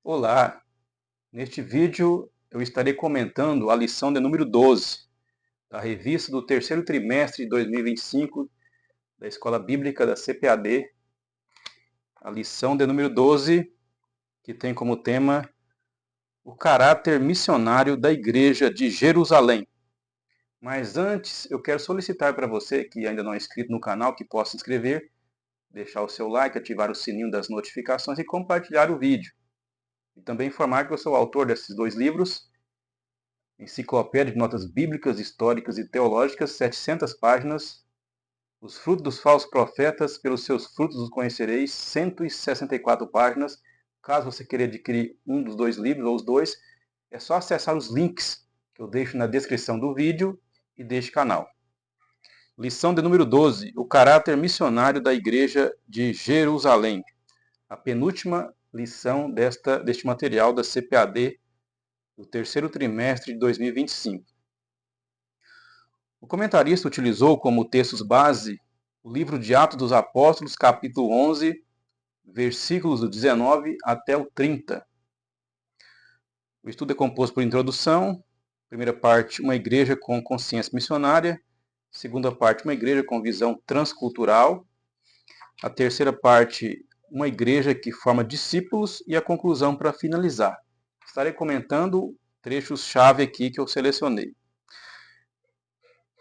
Olá, neste vídeo eu estarei comentando a lição de número 12 da revista do terceiro trimestre de 2025 da Escola Bíblica da CPAD, a lição de número 12, que tem como tema o caráter missionário da Igreja de Jerusalém. Mas antes, eu quero solicitar para você que ainda não é inscrito no canal, que possa se inscrever, deixar o seu like, ativar o sininho das notificações e compartilhar o vídeo. E também informar que eu sou o autor desses dois livros, Enciclopédia de Notas Bíblicas, Históricas e Teológicas, 700 páginas. Os frutos dos falsos profetas, pelos seus frutos os conhecereis, 164 páginas. Caso você queira adquirir um dos dois livros, ou os dois, é só acessar os links que eu deixo na descrição do vídeo e deste canal. Lição de número 12, o caráter missionário da Igreja de Jerusalém. A penúltima lição deste material da CPAD do terceiro trimestre de 2025. O comentarista utilizou como textos base o livro de Atos dos Apóstolos, capítulo 11, versículos do 19 até o 30. O estudo é composto por introdução, primeira parte, uma igreja com consciência missionária, segunda parte, uma igreja com visão transcultural, a terceira parte, uma igreja que forma discípulos e a conclusão para finalizar. Estarei comentando trechos-chave aqui que eu selecionei.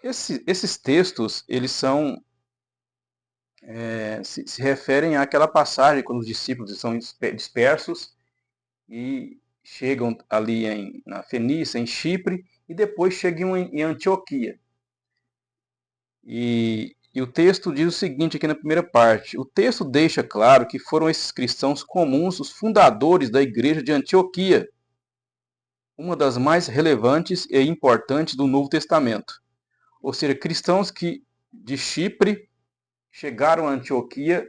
Esses textos, eles são se referem àquela passagem quando os discípulos estão dispersos e chegam ali na Fenícia, em Chipre, e depois chegam em Antioquia. E o texto diz o seguinte aqui na primeira parte: o texto deixa claro que foram esses cristãos comuns os fundadores da igreja de Antioquia, uma das mais relevantes e importantes do Novo Testamento. Ou seja, cristãos que de Chipre chegaram a Antioquia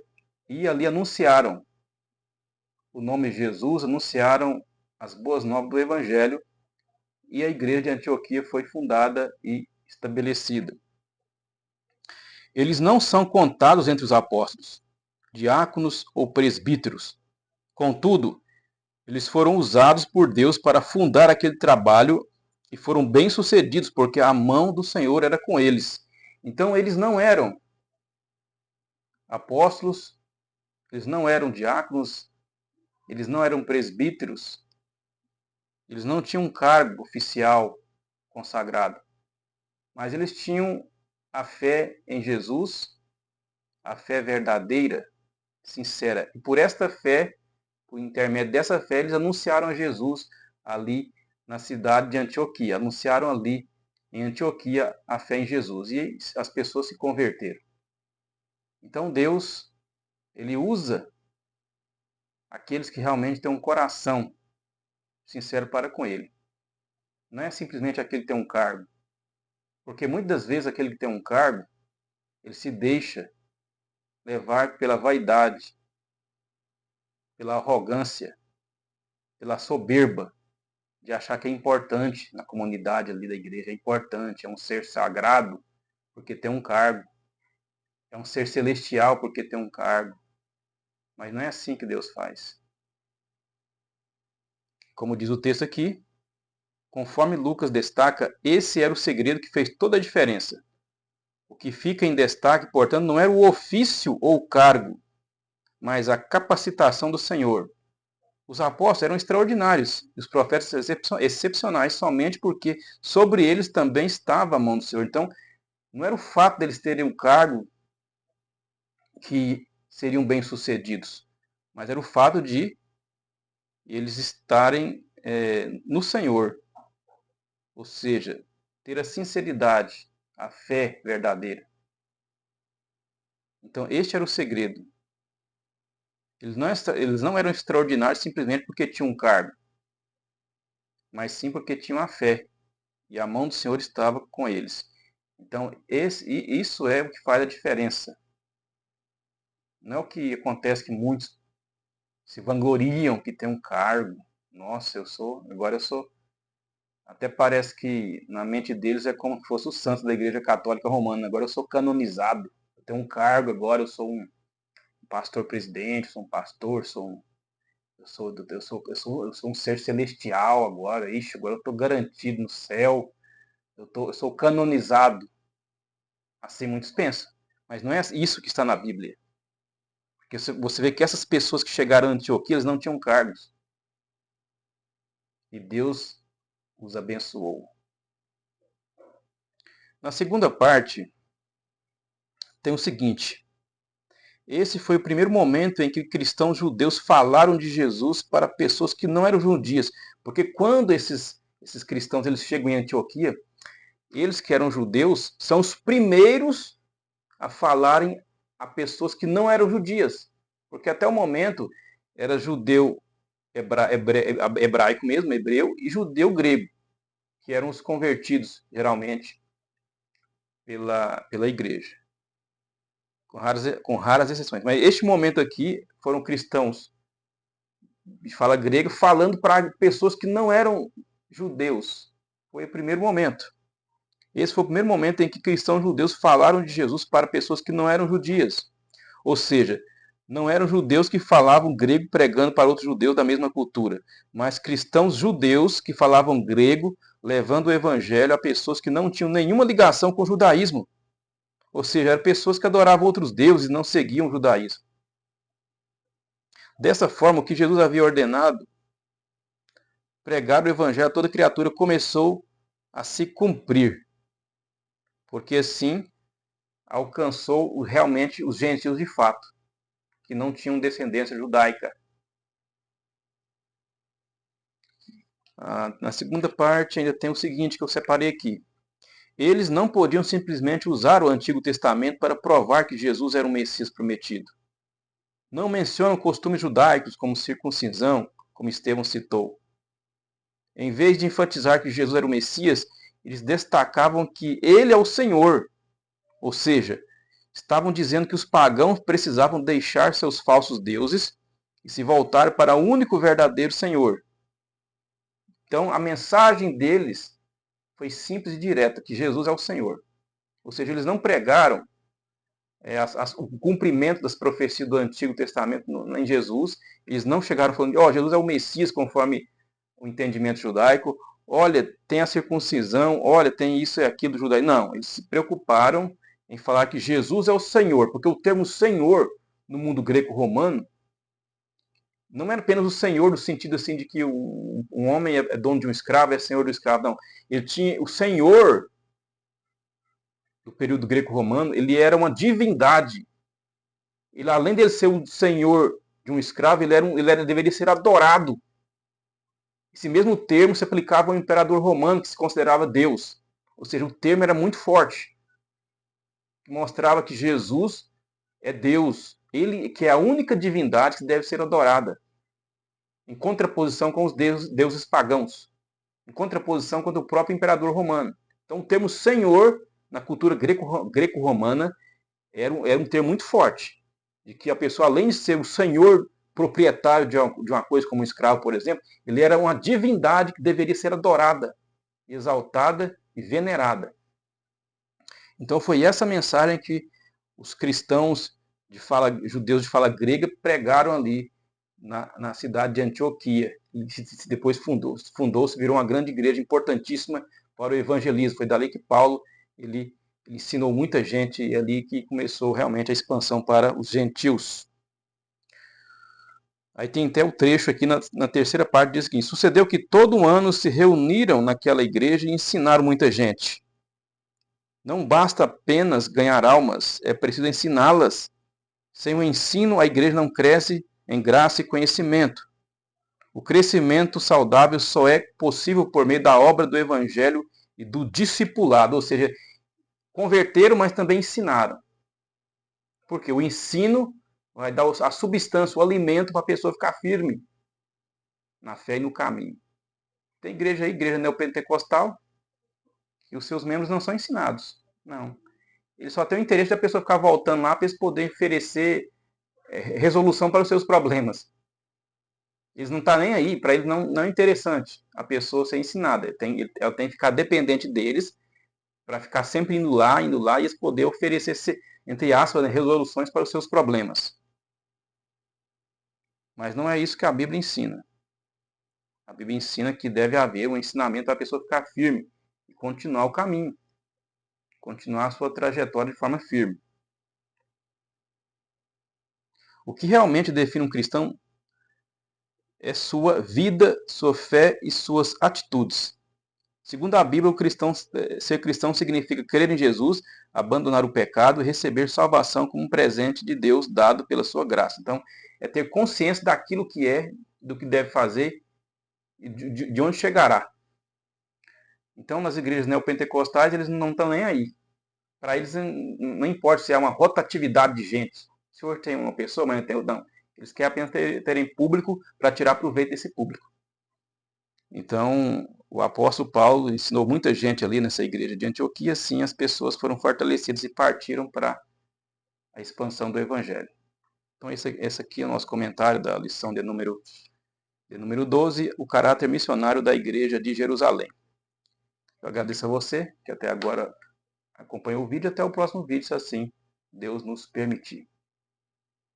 e ali anunciaram o nome de Jesus, anunciaram as boas novas do Evangelho e a igreja de Antioquia foi fundada e estabelecida. Eles não são contados entre os apóstolos, diáconos ou presbíteros. Contudo, eles foram usados por Deus para fundar aquele trabalho e foram bem-sucedidos porque a mão do Senhor era com eles. Então, eles não eram apóstolos, eles não eram diáconos, eles não eram presbíteros, eles não tinham um cargo oficial consagrado, mas eles tinham a fé em Jesus, a fé verdadeira, sincera. E por esta fé, por intermédio dessa fé, eles anunciaram a Jesus ali na cidade de Antioquia. Anunciaram ali em Antioquia a fé em Jesus. E as pessoas se converteram. Então Deus, ele usa aqueles que realmente têm um coração sincero para com ele. Não é simplesmente aquele que tem um cargo. Porque muitas das vezes aquele que tem um cargo, ele se deixa levar pela vaidade, pela arrogância, pela soberba de achar que é importante na comunidade ali da igreja, é importante, é um ser sagrado porque tem um cargo, é um ser celestial porque tem um cargo. Mas não é assim que Deus faz. Como diz o texto aqui, conforme Lucas destaca, esse era o segredo que fez toda a diferença. O que fica em destaque, portanto, não era o ofício ou o cargo, mas a capacitação do Senhor. Os apóstolos eram extraordinários, e os profetas excepcionais, somente porque sobre eles também estava a mão do Senhor. Então, não era o fato deles terem um cargo que seriam bem-sucedidos, mas era o fato de eles estarem no Senhor, ou seja, ter a sinceridade, a fé verdadeira. Então, este era o segredo. Eles não eram extraordinários simplesmente porque tinham um cargo, mas sim porque tinham a fé, e a mão do Senhor estava com eles. Então, isso é o que faz a diferença. Não é o que acontece que muitos se vangloriam que tem um cargo. Nossa, agora eu sou. Até parece que na mente deles é como se fosse o santo da Igreja Católica Romana. Agora eu sou canonizado, eu tenho um cargo, agora eu sou um pastor presidente, sou um pastor, sou um... Eu sou um ser celestial agora. Ixi, agora eu estou garantido no céu. Eu sou canonizado. Assim muitos pensam. Mas não é isso que está na Bíblia. Porque você vê que essas pessoas que chegaram a Antioquia, eles não tinham cargos. E Deus os abençoou. Na segunda parte, tem o seguinte. Esse foi o primeiro momento em que cristãos judeus falaram de Jesus para pessoas que não eram judias. Porque quando esses cristãos eles chegam em Antioquia, eles que eram judeus são os primeiros a falarem a pessoas que não eram judias. Porque até o momento era judeu hebraico mesmo, hebreu, e judeu grego, que eram os convertidos, geralmente, pela igreja. Com raras exceções. Mas este momento aqui foram cristãos de fala grega falando para pessoas que não eram judeus. Foi o primeiro momento. Esse foi o primeiro momento em que cristãos judeus falaram de Jesus para pessoas que não eram judias. Ou seja, não eram judeus que falavam grego pregando para outros judeus da mesma cultura, mas cristãos judeus que falavam grego levando o evangelho a pessoas que não tinham nenhuma ligação com o judaísmo. Ou seja, eram pessoas que adoravam outros deuses e não seguiam o judaísmo. Dessa forma, o que Jesus havia ordenado, pregar o evangelho a toda criatura, começou a se cumprir. Porque assim alcançou realmente os gentios de fato, que não tinham descendência judaica. Na segunda parte ainda tem o seguinte que eu separei aqui. Eles não podiam simplesmente usar o Antigo Testamento para provar que Jesus era o Messias prometido. Não mencionam costumes judaicos como circuncisão, como Estevão citou. Em vez de enfatizar que Jesus era o Messias, eles destacavam que ele é o Senhor. Ou seja, estavam dizendo que os pagãos precisavam deixar seus falsos deuses e se voltar para o único verdadeiro Senhor. Então, a mensagem deles foi simples e direta, que Jesus é o Senhor. Ou seja, eles não pregaram o cumprimento das profecias do Antigo Testamento em Jesus. Eles não chegaram falando que Jesus é o Messias, conforme o entendimento judaico. Olha, tem a circuncisão, olha, tem isso e aquilo do judaísmo. Não, eles se preocuparam em falar que Jesus é o Senhor, porque o termo Senhor no mundo greco-romano não era apenas o Senhor no sentido assim de que um homem é dono de um escravo, é senhor do escravo, não. Ele tinha o Senhor do período greco-romano, ele era uma divindade. Ele, além de ser o senhor de um escravo, deveria ser adorado. Esse mesmo termo se aplicava ao imperador romano, que se considerava Deus. Ou seja, o termo era muito forte, que mostrava que Jesus é Deus. Ele que é a única divindade que deve ser adorada. Em contraposição com os deuses pagãos. Em contraposição com o próprio imperador romano. Então o termo Senhor, na cultura greco-romana, era um termo muito forte. De que a pessoa, além de ser o senhor proprietário de uma coisa, como um escravo, por exemplo, ele era uma divindade que deveria ser adorada, exaltada e venerada. Então foi essa mensagem que os cristãos judeus de fala grega pregaram ali na cidade de Antioquia. E depois fundou-se, virou uma grande igreja importantíssima para o evangelismo. Foi dali que Paulo ele ensinou muita gente e ali que começou realmente a expansão para os gentios. Aí tem até o trecho aqui na terceira parte, diz que sucedeu que todo ano se reuniram naquela igreja e ensinaram muita gente. Não basta apenas ganhar almas, é preciso ensiná-las. Sem o ensino, a igreja não cresce em graça e conhecimento. O crescimento saudável só é possível por meio da obra do evangelho e do discipulado, ou seja, converteram, mas também ensinaram. Porque o ensino vai dar a substância, o alimento para a pessoa ficar firme na fé e no caminho. Tem igreja aí, igreja neopentecostal, e os seus membros não são ensinados. Não. Eles só têm o interesse da pessoa ficar voltando lá para eles poderem oferecer resolução para os seus problemas. Eles não estão nem aí, para eles não é interessante a pessoa ser ensinada. Ela tem que ficar dependente deles para ficar sempre indo lá, e eles poder oferecer, entre aspas, resoluções para os seus problemas. Mas não é isso que a Bíblia ensina. A Bíblia ensina que deve haver um ensinamento para a pessoa ficar firme e continuar o caminho, continuar a sua trajetória de forma firme. O que realmente define um cristão é sua vida, sua fé e suas atitudes. Segundo a Bíblia, ser cristão significa crer em Jesus, abandonar o pecado e receber salvação como um presente de Deus dado pela sua graça. Então, é ter consciência daquilo que é, do que deve fazer e de onde chegará. Então, nas igrejas neopentecostais, eles não estão nem aí. Para eles, não importa se é uma rotatividade de gente. Se hoje tem uma pessoa, amanhã tem outra. Não. Eles querem apenas terem público para tirar proveito desse público. Então, o apóstolo Paulo ensinou muita gente ali nessa igreja de Antioquia, assim as pessoas foram fortalecidas e partiram para a expansão do evangelho. Então, esse aqui é o nosso comentário da lição de número 12, o caráter missionário da igreja de Jerusalém. Eu agradeço a você, que até agora acompanhou o vídeo. Até o próximo vídeo, se assim Deus nos permitir.